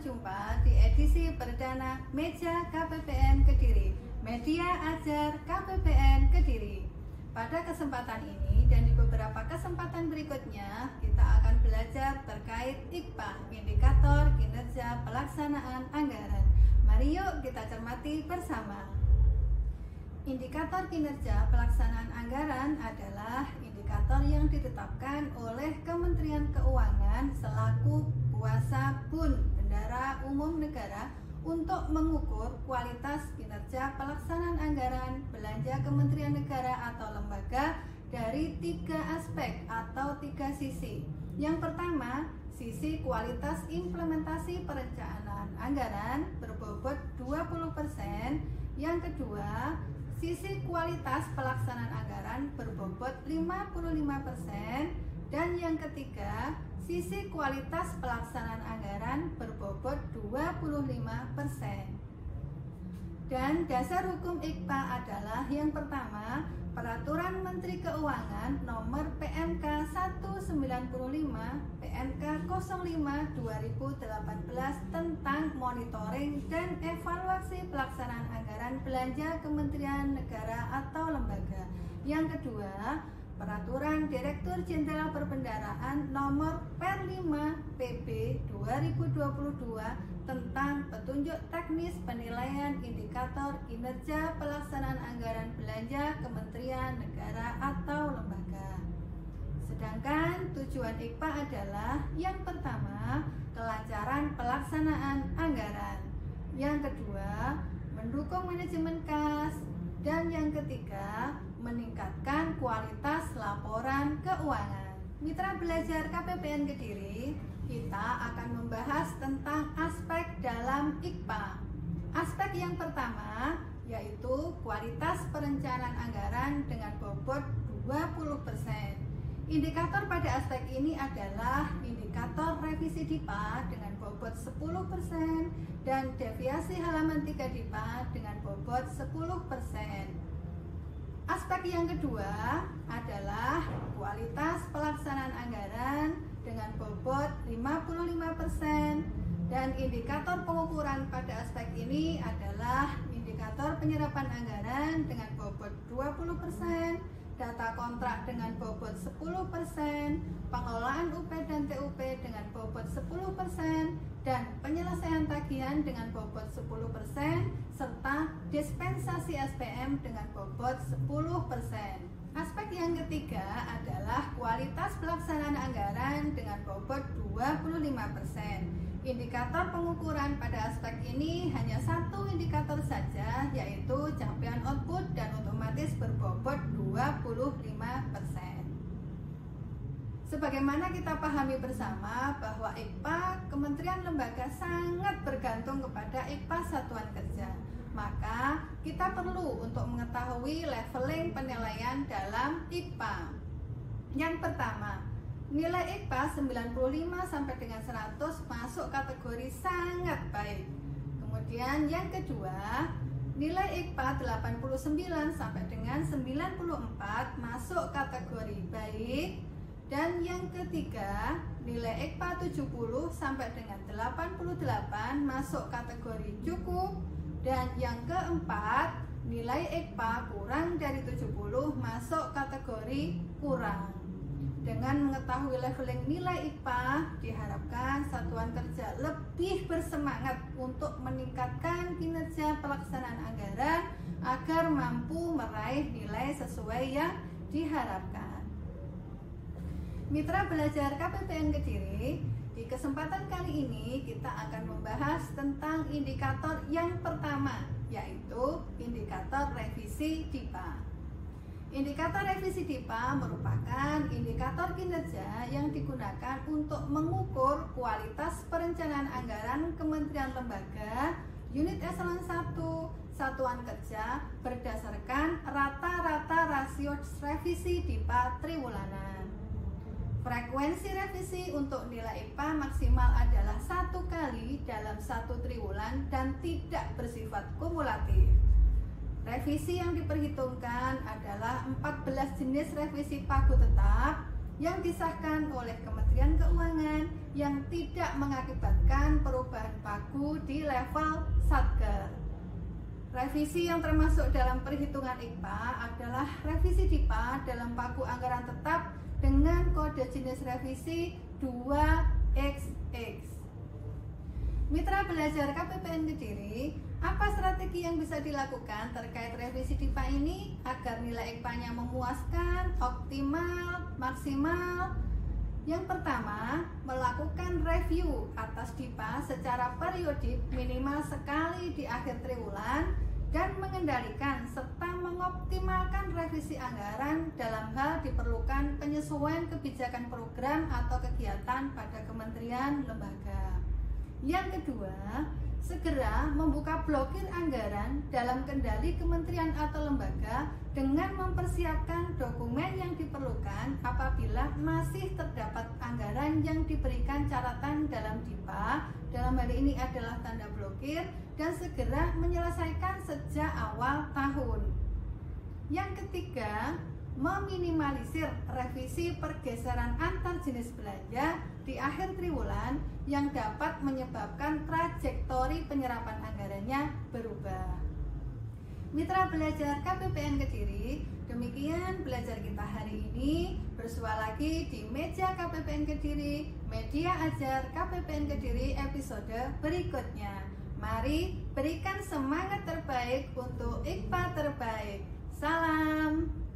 berjumpa di edisi perdana Meja KPPN Kediri, Media Ajar KPPN Kediri. Pada kesempatan ini dan di beberapa kesempatan berikutnya, kita akan belajar terkait IKPA, Indikator Kinerja Pelaksanaan Anggaran. Mari yuk kita cermati bersama. Indikator kinerja pelaksanaan anggaran adalah indikator yang ditetapkan oleh Kementerian Keuangan selaku kuasa Bendahara Umum Negara untuk mengukur kualitas kinerja pelaksanaan anggaran belanja Kementerian Negara atau lembaga dari 3 aspek atau 3 sisi. Yang pertama, sisi kualitas implementasi perencanaan anggaran berbobot 20%. Yang kedua, sisi kualitas pelaksanaan anggaran berbobot 55%, dan yang ketiga, sisi kualitas pelaksanaan anggaran berbobot 25%. Dan dasar hukum IKPA adalah yang pertama, Peraturan Menteri Keuangan Nomor PMK 195 PMK 05/2018 tentang monitoring dan evaluasi pelaksanaan anggaran belanja Kementerian Negara atau lembaga. Yang kedua, Peraturan Direktur Jenderal Perbendaharaan Nomor Per5 PB 2022 tentang petunjuk teknis penilaian indikator kinerja pelaksanaan anggaran belanja Kementerian Negara atau lembaga. Sedangkan tujuan IKPA adalah yang pertama, kelancaran pelaksanaan anggaran. Yang kedua, mendukung manajemen kas. Dan yang ketiga, meningkatkan kualitas laporan keuangan. Mitra belajar KPPN Kediri, kita akan membahas tentang aspek dalam IKPA. Aspek yang pertama yaitu kualitas perencanaan anggaran dengan bobot 20%. Indikator pada aspek ini adalah indikator revisi DIPA dengan bobot 10% dan deviasi halaman 3 DIPA dengan bobot 10%. Aspek yang kedua adalah kualitas pelaksanaan anggaran dengan bobot 55%, dan indikator pengukuran pada aspek ini adalah indikator penyerapan anggaran dengan bobot 20%, data kontrak dengan bobot 10%, pengelolaan UP dan TUP dengan bobot 10%, dan penyelesaian tagihan dengan bobot 10%, serta dispensasi SPM dengan bobot 10%. Aspek yang ketiga adalah kualitas pelaksanaan anggaran dengan bobot 25%. Indikator pengukuran pada aspek ini hanya satu indikator saja, yaitu capaian output dan otomatis berbobot 25%. Sebagaimana kita pahami bersama bahwa IKPA Kementerian Lembaga sangat bergantung kepada IKPA Satuan Kerja. Maka kita perlu untuk mengetahui leveling penilaian dalam IKPA. Yang pertama, nilai IKPA 95 sampai dengan 100 masuk kategori sangat baik. Kemudian yang kedua, nilai IKPA 89 sampai dengan 94 masuk kategori baik. Dan yang ketiga, nilai IKPA 70 sampai dengan 88 masuk kategori cukup. Dan yang keempat, nilai IKPA kurang dari 70 masuk kategori kurang. Dengan mengetahui leveling nilai IKPA, diharapkan Satuan Kerja lebih bersemangat untuk meningkatkan kinerja pelaksanaan anggaran agar mampu meraih nilai sesuai yang diharapkan. Mitra belajar KPPN Kediri, di kesempatan kali ini kita akan membahas tentang indikator yang pertama, yaitu indikator revisi DIPA. Indikator revisi DIPA merupakan indikator kinerja yang digunakan untuk mengukur kualitas perencanaan anggaran Kementerian Lembaga, Unit Eselon 1, Satuan Kerja berdasarkan rata-rata rasio revisi DIPA triwulanan. Frekuensi revisi untuk nilai IKPA maksimal adalah 1 kali dalam 1 triwulan dan tidak bersifat kumulatif. Revisi yang diperhitungkan adalah 14 jenis revisi pagu tetap yang disahkan oleh Kementerian Keuangan yang tidak mengakibatkan perubahan pagu di level Satker. Revisi yang termasuk dalam perhitungan IKPA adalah revisi DIPA dalam pagu anggaran tetap dengan kode jenis revisi 2XX. Mitra belajar KPPN Kediri, apa strategi yang bisa dilakukan terkait revisi DIPA ini agar nilai IKPA-nya memuaskan, optimal, maksimal? Yang pertama, melakukan review atas DIPA secara periodik minimal sekali di akhir triwulan dan mengendalikan serta mengoptimalkan revisi anggaran dalam hal diperlukan penyesuaian kebijakan program atau kegiatan pada kementerian lembaga. Yang kedua, segera membuka blokir anggaran dalam kendali kementerian atau lembaga dengan mempersiapkan dokumen yang diperlukan apabila masih terdapat anggaran yang diberikan catatan dalam DIPA, dalam hal ini adalah tanda blokir, dan segera menyelesaikan sejak awal tahun. Yang ketiga, meminimalisir revisi pergeseran antar jenis belanja di akhir triwulan yang dapat menyebabkan trajektori penyerapan anggarannya berubah. Mitra belajar KPPN Kediri, demikian belajar kita hari ini. Bersua lagi di meja KPPN Kediri, media ajar KPPN Kediri episode berikutnya. Mari berikan semangat terbaik untuk IKPA terbaik. Salam.